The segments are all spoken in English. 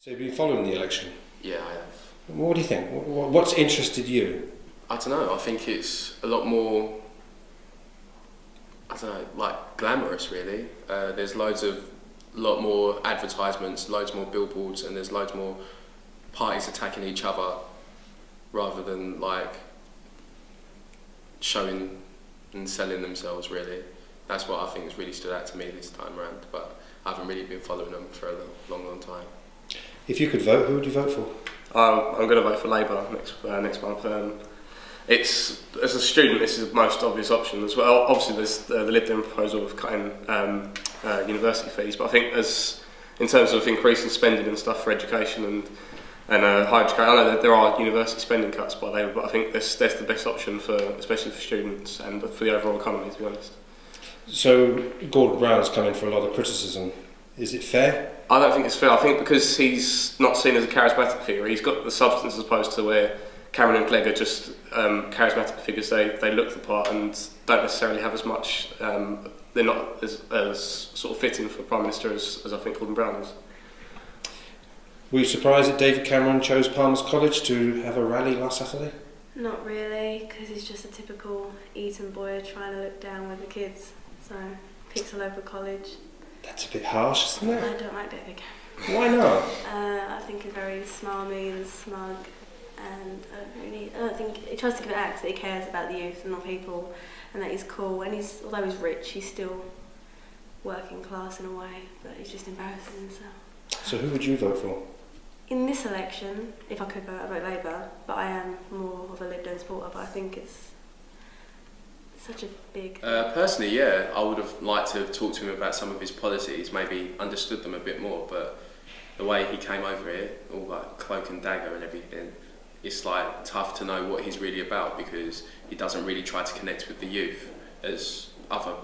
So you've been following the election? Yeah, I have. What do you think? What's interested you? I don't know, I think it's a lot more, I don't know, like glamorous really. There's a lot more advertisements, loads more billboards, and there's loads more parties attacking each other rather than like showing and selling themselves really. That's what I think has really stood out to me this time around, but I haven't really been following them for a long time. If you could vote, who would you vote for? I'm going to vote for Labour next month. It's, as a student, this is the most obvious option as well. Obviously, there's the Lib Dem proposal of cutting university fees, but I think in terms of increasing spending and stuff for education and higher education, I know that there are university spending cuts by Labour, but I think that's the best option especially for students and for the overall economy, to be honest. So Gordon Brown's come in for a lot of criticism. Is it fair? I don't think it's fair. I think because he's not seen as a charismatic figure, he's got the substance as opposed to where Cameron and Clegg are just charismatic figures. They look the part and don't necessarily have as much. They're not as sort of fitting for Prime Minister as I think Gordon Brown is. Were you surprised that David Cameron chose Palmer's College to have a rally last Saturday? Not really, because he's just a typical Eton boy trying to look down with the kids. So picks a local college. That's a bit harsh, isn't it? I don't like David Cameron. Why not? I think he's very smarmy and smug, and I don't think he tries to give it acts that he cares about the youth and the people, and that he's cool. And although he's rich, he's still working class in a way, but he's just embarrassing himself. So who would you vote for? In this election, if I could vote, I'd vote Labour, but I am more of a Lib Dem supporter. But I think it's such a big... Personally, yeah, I would have liked to have talked to him about some of his policies, maybe understood them a bit more, but the way he came over here, all like cloak and dagger and everything, it's like tough to know what he's really about because he doesn't really try to connect with the youth as other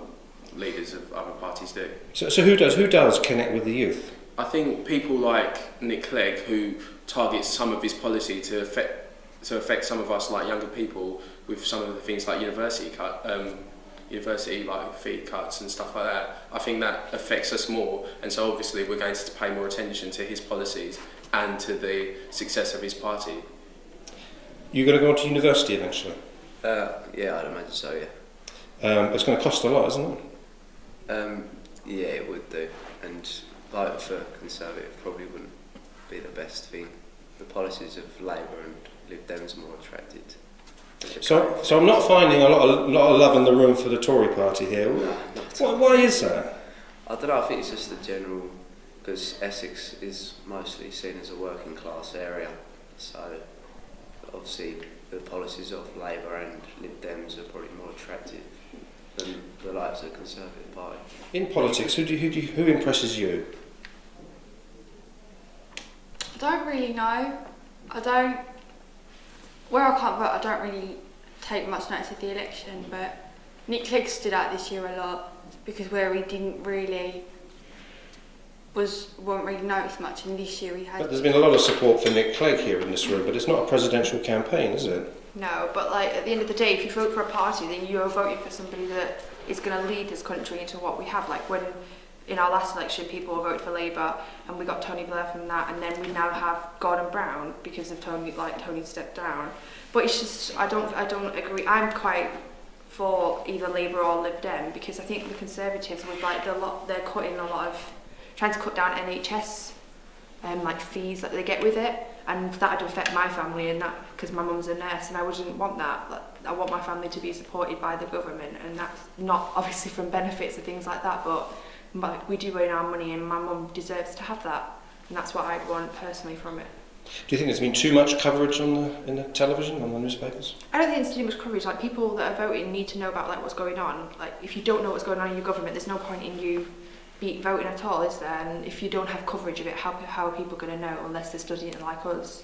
leaders of other parties do. So who does connect with the youth? I think people like Nick Clegg, who targets some of his policy to affect some of us like younger people with some of the things like university like fee cuts and stuff like that. I think that affects us more, and so obviously we're going to pay more attention to his policies and to the success of his party. You're going to go on to university eventually? Yeah, I'd imagine so, yeah. It's going to cost a lot, isn't it? Yeah, it would do. And voting for Conservative probably wouldn't be the best thing. The policies of Labour and Lib Dems are more attracted. So I'm not finding a lot of love in the room for the Tory party here. No, Why is that? I don't know, I think it's just the general, because Essex is mostly seen as a working class area, so obviously the policies of Labour and Lib Dems are probably more attractive than the likes of the Conservative Party. In politics, who impresses you? I don't really know. Where I can't vote, I don't really take much notice of the election, but Nick Clegg stood out this year a lot because where he won't really notice much, and this year he had. But there's been a lot of support for Nick Clegg here in this room, but it's not a presidential campaign, is it? No, but like at the end of the day, if you vote for a party, then you are voting for somebody that is going to lead this country into what we have. Like when in our last election, people voted for Labour, and we got Tony Blair from that, and then we now have Gordon Brown because of Tony stepped down. But it's just I don't agree. I'm quite for either Labour or Lib Dem because I think the Conservatives with they're cutting a lot of trying to cut down NHS like fees that they get with it, and that would affect my family and that because my mum's a nurse and I wouldn't want that. Like, I want my family to be supported by the government, and that's not obviously from benefits and things like that, but we do earn our money and my mum deserves to have that, and that's what I'd want personally from it. Do you think there's been too much coverage in the television, on the newspapers? I don't think there's too much coverage. Like people that are voting need to know about like what's going on. Like if you don't know what's going on in your government, there's no point in you voting at all, is there? And if you don't have coverage of it, how are people going to know unless they're studying it like us?